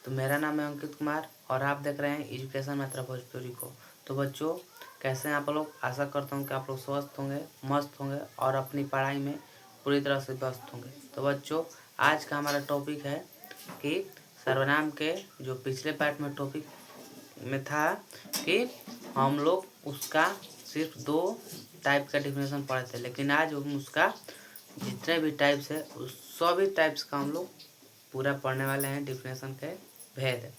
तो मेरा नाम है अंकित कुमार और आप देख रहे हैं एजुकेशन मात्रा भोजपुरी को। तो बच्चों, कैसे हैं आप लोग? आशा करता हूँ कि आप लोग स्वस्थ होंगे, मस्त होंगे और अपनी पढ़ाई में पूरी तरह से व्यस्त होंगे। तो बच्चों, आज का हमारा टॉपिक है कि सर्वनाम के जो पिछले पार्ट में टॉपिक में था कि हम लोग उसका सिर्फ 2 टाइप का डिफिनेशन पढ़े थे, लेकिन आज हम उसका जितने भी टाइप्स है उस सभी टाइप्स का हम लोग पूरा पढ़ने वाले हैं। डिफिनेशन के भेद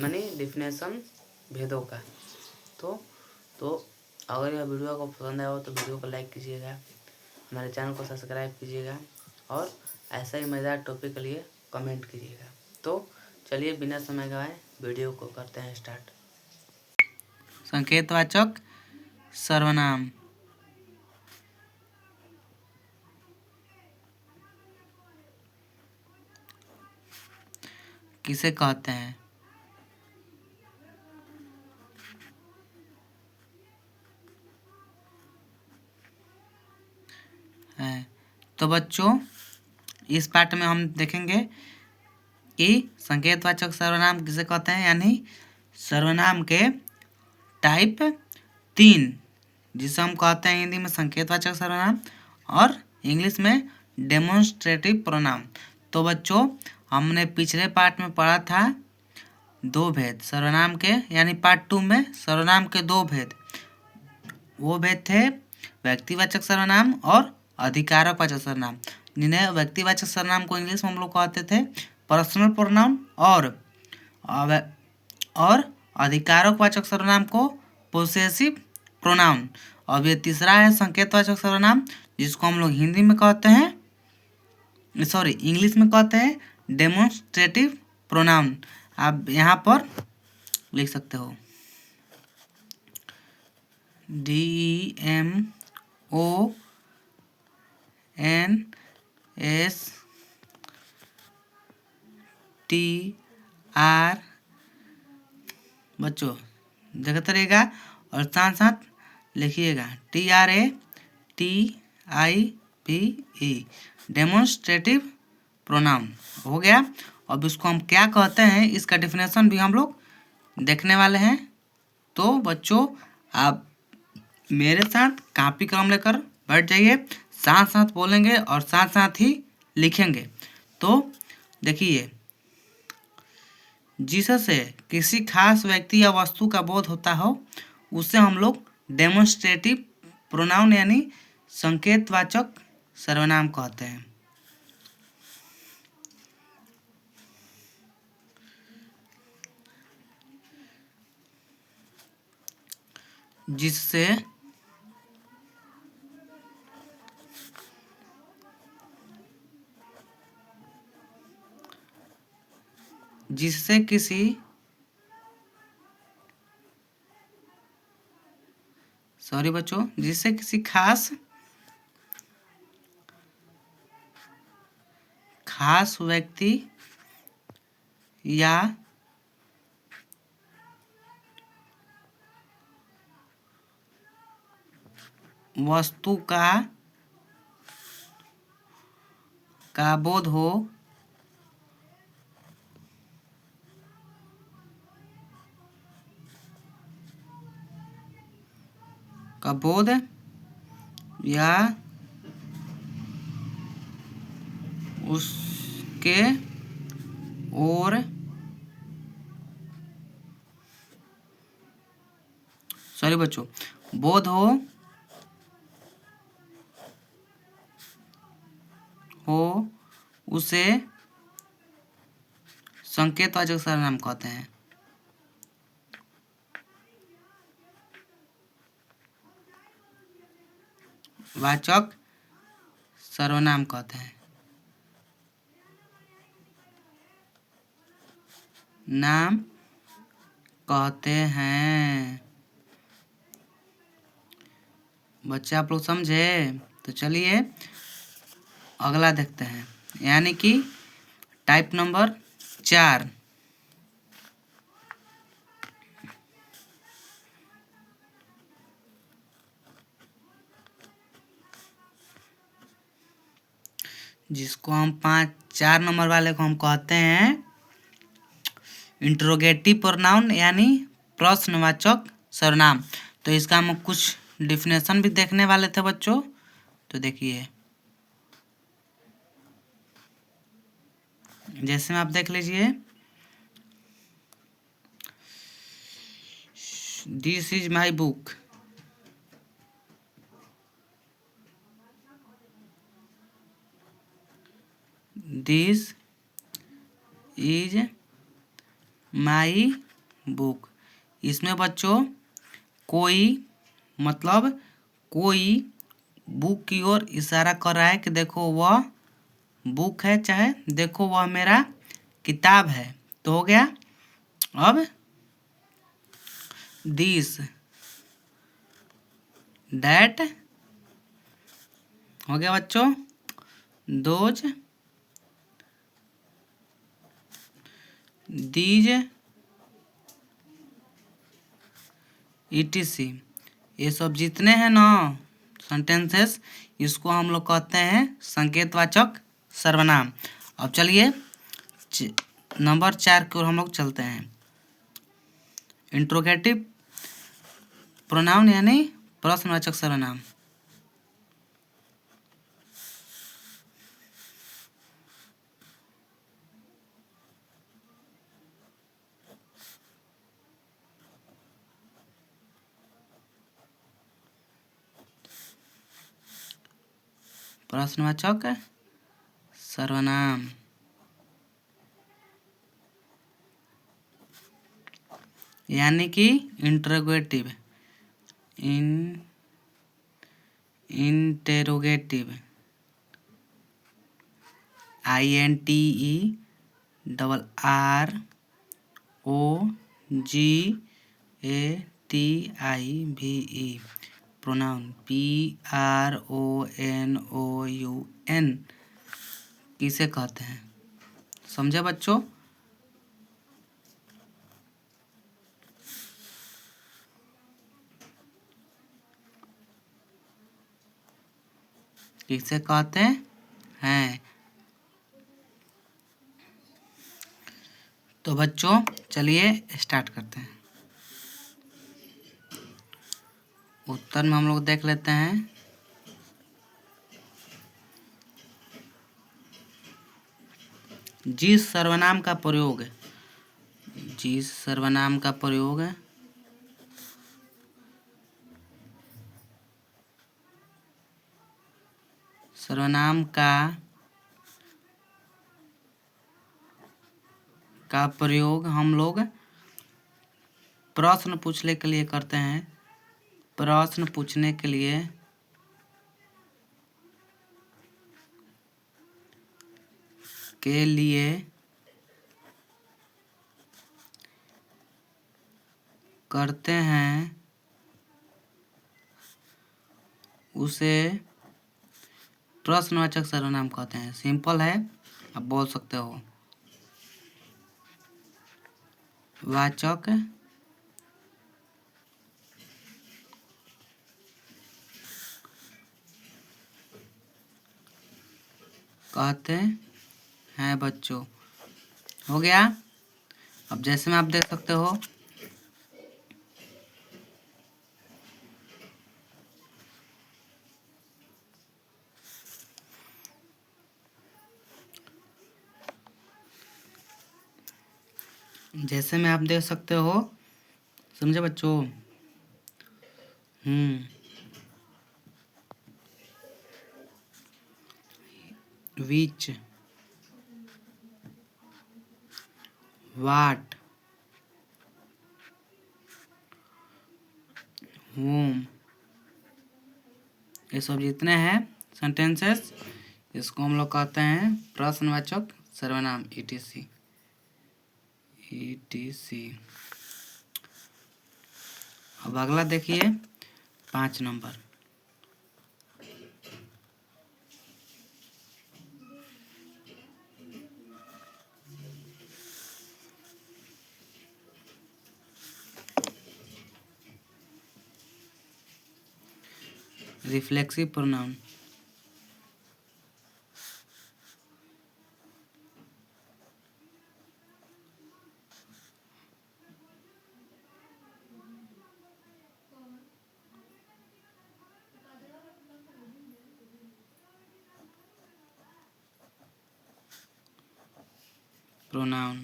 मानी डिफिनेशन भेदों का। तो अगर यह वीडियो को पसंद आया हो तो वीडियो को लाइक कीजिएगा, हमारे चैनल को सब्सक्राइब कीजिएगा और ऐसा ही मज़ेदार टॉपिक के लिए कमेंट कीजिएगा। तो चलिए बिना समय गवाए वीडियो को करते हैं स्टार्ट। संकेतवाचक सर्वनाम। किसे कहते हैं? है तो बच्चों, इस पार्ट में हम देखेंगे कि संकेतवाचक सर्वनाम किसे कहते हैं, यानी सर्वनाम के टाइप 3, जिसे हम कहते हैं हिंदी में संकेतवाचक सर्वनाम और इंग्लिश में डेमोन्स्ट्रेटिव प्रोनाउन। तो बच्चों, हमने पिछले पार्ट में पढ़ा था 2 भेद सर्वनाम के, यानी पार्ट 2 में सर्वनाम के 2 भेद। वो भेद थे व्यक्तिवाचक सर्वनाम और अधिकारकवाचक सर्वनाम, जिन्हें व्यक्तिवाचक सर्वनाम को इंग्लिश में हम लोग कहते थे पर्सनल प्रोनाउन और अधिकारकवाचक सर्वनाम को पोसेसिव प्रोनाउन। और ये तीसरा है संकेतवाचक सर्वनाम, जिसको हम लोग हिंदी में कहते हैं, इंग्लिश में कहते हैं डेमोन्स्ट्रेटिव प्रोनाउन। आप यहाँ पर लिख सकते हो DEMONSTR। बच्चों देखते रहिएगा और साथ साथ लिखिएगा TRATIVE, डेमोन्स्ट्रेटिव प्रोनाउन। हो गया। अब इसको हम क्या कहते हैं, इसका डिफिनेशन भी हम लोग देखने वाले हैं। तो बच्चों, आप मेरे साथ कॉपी कलम लेकर बैठ जाइए, साथ साथ बोलेंगे और साथ साथ ही लिखेंगे। तो देखिए, जिससे किसी खास व्यक्ति या वस्तु का बोध होता हो उसे हम लोग डेमोन्स्ट्रेटिव प्रोनाउन यानी संकेतवाचक सर्वनाम कहते हैं। जिससे किसी खास व्यक्ति या वस्तु का बोध हो या उसके और बोध हो उसे संकेतवाचक सर्वनाम कहते हैं। वाचक सर्वनाम कहते हैं। नाम कहते हैं। बच्चे आप लोग समझे? तो चलिए अगला देखते हैं, यानी कि टाइप नंबर 4। जिसको हम 4 नंबर वाले को हम कहते हैं इंट्रोगेटिव प्रोनाउन यानी प्रश्नवाचक सर्वनाम। तो इसका हम कुछ डिफिनेशन भी देखने वाले थे बच्चों, तो देखिए जैसे में आप देख लीजिए, this is my book, this is my book. इसमें बच्चों कोई मतलब कोई बुक की ओर इशारा कर रहा है कि देखो वह बुक है, चाहे देखो वह मेरा किताब है। तो हो गया। अब दिस, दैट, हो गया बच्चों, दोज, दीज, etc। ये सब जितने हैं ना सेंटेंसेस, इसको हम लोग कहते हैं संकेतवाचक सर्वनाम। अब चलिए नंबर 4 की ओर हम लोग चलते हैं। इंट्रोगेटिव प्रोनाउन यानी प्रश्नवाचक सर्वनाम। प्रश्नवाचक सर्वनाम यानी कि interrogative, interrogative, INTERROGATIVE, pronoun PRONOUN किसे कहते हैं, समझे बच्चों? किसे कहते हैं? तो बच्चों चलिए स्टार्ट करते हैं। उत्तर में हम लोग देख लेते हैं। जिस सर्वनाम का प्रयोग सर्वनाम का प्रयोग हम लोग प्रश्न पूछने के लिए करते हैं, प्रश्न पूछने के लिए करते हैं, उसे प्रश्नवाचक सर्वनाम कहते हैं। सिंपल है, आप बोल सकते हो। वाचक कहते हैं बच्चों। हो गया। अब जैसे में आप देख सकते हो, जैसे में आप देख सकते हो, समझे बच्चों? विच, वाट, होम, ये सब जितने हैं सेंटेंसेस, इसको हम लोग कहते हैं प्रश्नवाचक सर्वनाम etc। अब अगला देखिए 5 number. Reflexive pronoun. Pronoun.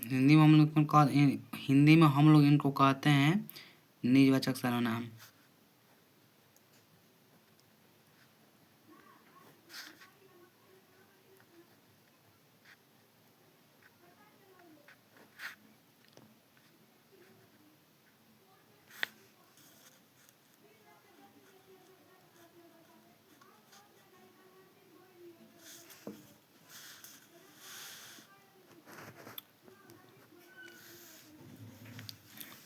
Hindi में हम लोग इनको कहते हैं निजवाचक सर्वनाम।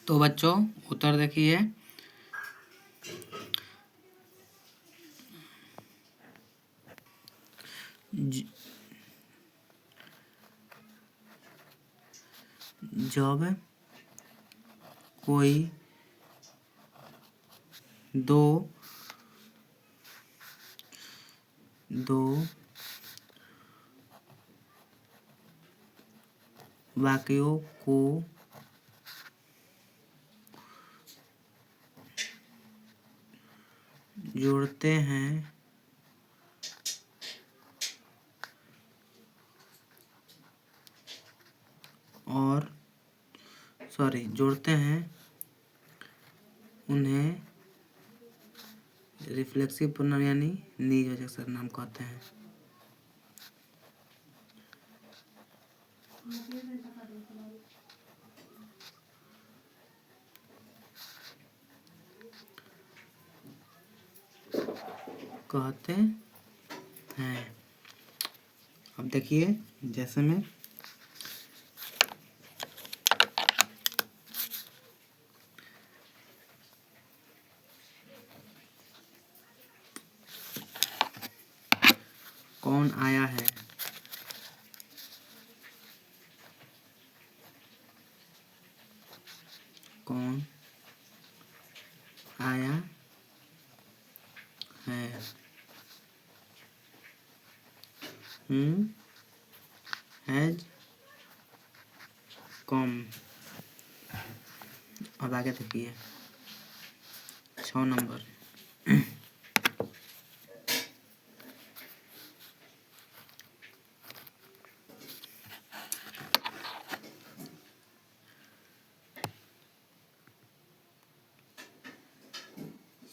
तो बच्चों उत्तर देखिए। जब कोई दो वाक्यों को जोड़ते हैं उन्हें रिफ्लेक्सिव प्रोनाउन यानी निजवाचक सर्वनाम कहते हैं। अब देखिए, जैसे में कौन आया है, कौन आया है, हैज कम। अब आगे देखिए 6 नंबर।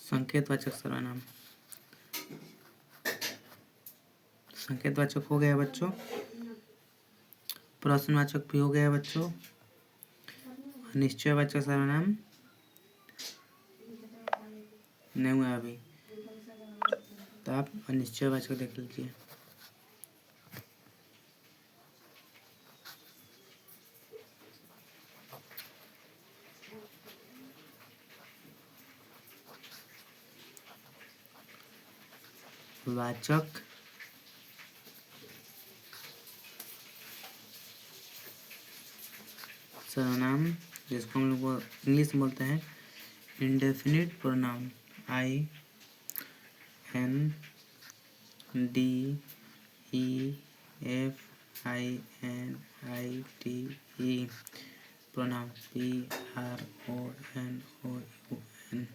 संकेतवाचक सर्वनाम। संकेतवाचक हो गया बच्चों, प्रश्नवाचक भी हो गया बच्चों, निश्चयवाचक सर्वनाम नहीं हुआ अभी, तो आप अनिश्चयवाचक देख लीजिए। वाचक सर्वनाम, जिसको हम लोग इंग्लिश में बोलते हैं indefinite pronoun, INDEFINITE pronoun PRONOUN।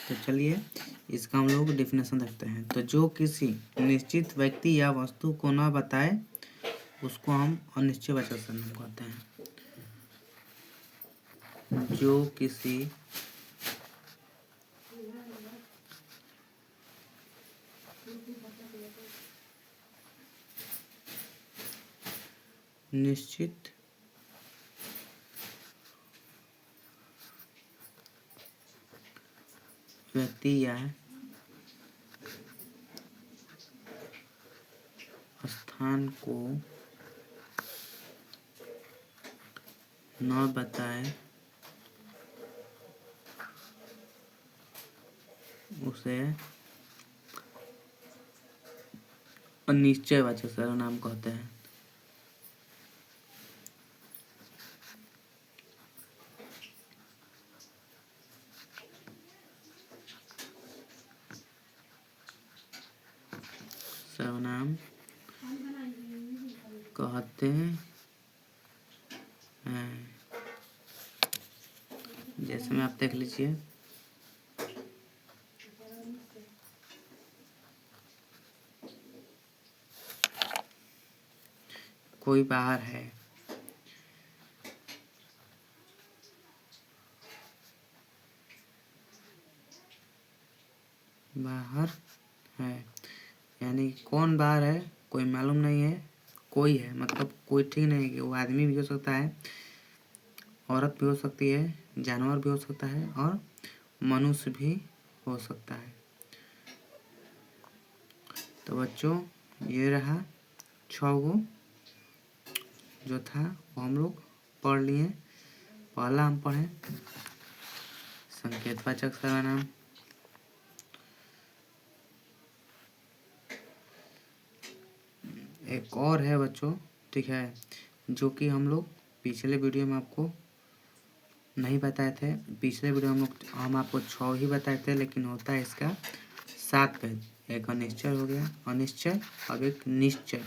तो चलिए इसका हम लोग डेफिनेशन देखते हैं। तो जो किसी निश्चित व्यक्ति या वस्तु को न बताए उसको हम अनिश्चयवाचक सर्वनाम कहते हैं। जो किसी निश्चित व्यक्ति या स्थान को न बताए उसे अनिश्चयवाचक सर्वनाम कहते हैं। सर्वनाम कहते हैं। जैसे में आप देख लीजिए, कोई बाहर है, बाहर है, यानी कौन बाहर है कोई मालूम नहीं है, कोई है मतलब कोई ठीक नहीं है कि वो आदमी भी हो सकता है, औरत भी हो सकती है, जानवर भी हो सकता है और मनुष्य भी हो सकता है। तो बच्चों ये रहा 6 गो जो था वो हम लोग पढ़ लिए। पहला हम पढ़े संकेतवाचक सर्वनाम। एक और है बच्चों, ठीक है, जो कि हम लोग पिछले वीडियो में आपको नहीं बताए थे। पिछले वीडियो में हम आपको 6 ही बताए थे, लेकिन होता है इसका 7 भेद। एक अनिश्चय हो गया, अनिश्चय, अब एक निश्चय।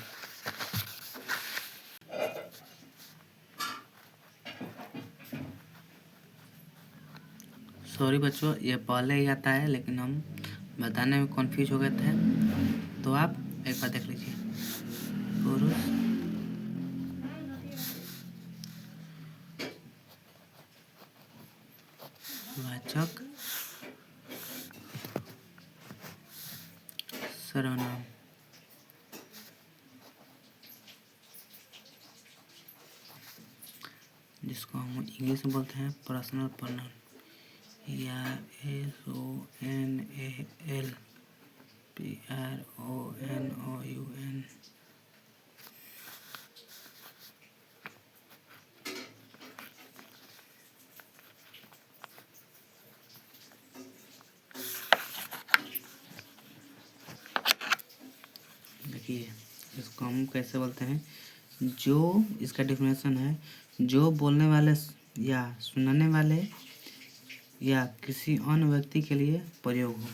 सॉरी बच्चों, ये पहले ही आता है लेकिन हम बताने में कंफ्यूज हो गए थे, तो आप एक बार देख लीजिए। पुरुष वाचक सर्वनाम। जिसको हम इंग्लिश में बोलते हैं पर्सनल प्रोनाउन, या SONAL PRONOUN। देखिए इसको हम कैसे बोलते हैं, जो इसका डेफिनेशन है, जो बोलने वाले या सुनने वाले या किसी अन्य व्यक्ति के लिए प्रयोग हो।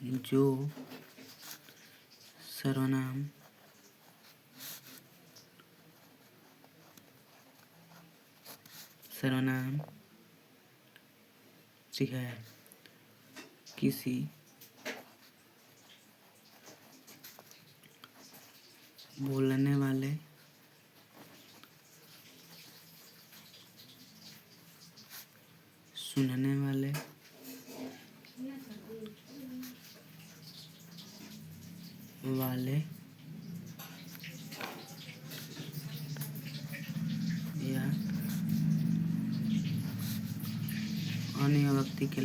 जो सर्वनाम ठीक है, किसी बोलने वाले सुनने वाले या अन्य व्यक्ति के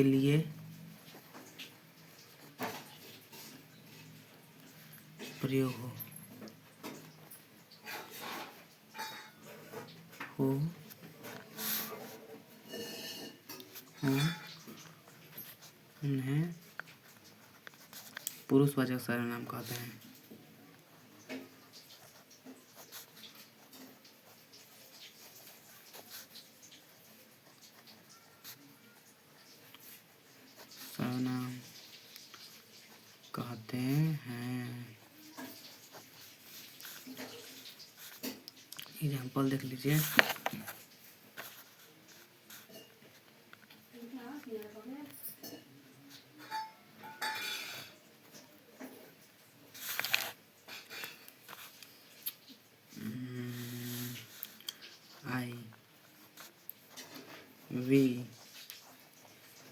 लिए प्रयोग हो उन्हें पुरुषवाचक सर्वनाम कहते हैं। सर्वनाम कहते हैं। एग्जाम्पल देख लीजिए। I, we,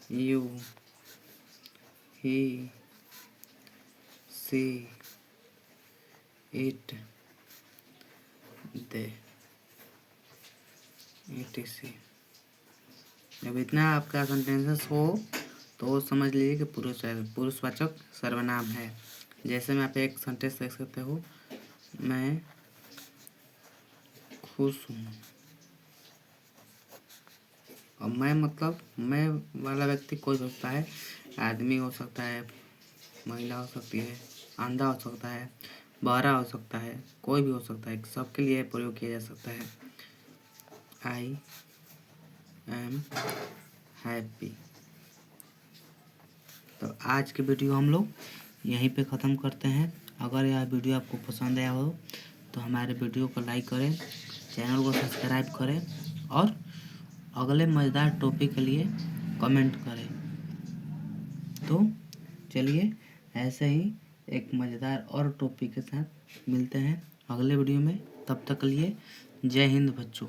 you, he, she, it, they, etc। जब इतना आपका सेंटेंसेस हो तो समझ लीजिए कि पुरुषवाचक सर्वनाम है। जैसे में आप एक सेंटेंस देख सकते हो, मैं खुश हूँ। और मैं मतलब मैं वाला व्यक्ति कोई हो सकता है, आदमी हो सकता है, महिला हो सकती है, अंधा हो सकता है, बहरा हो सकता है, कोई भी हो सकता है, सबके लिए प्रयोग किया जा सकता है। I am happy. तो आज के वीडियो हम लोग यहीं पे ख़त्म करते हैं। अगर यह वीडियो आपको पसंद आया हो तो हमारे वीडियो को लाइक करें, चैनल को सब्सक्राइब करें और अगले मज़ेदार टॉपिक के लिए कमेंट करें। तो चलिए ऐसे ही एक मज़ेदार और टॉपिक के साथ मिलते हैं अगले वीडियो में। तब तक के लिए जय हिंद बच्चों।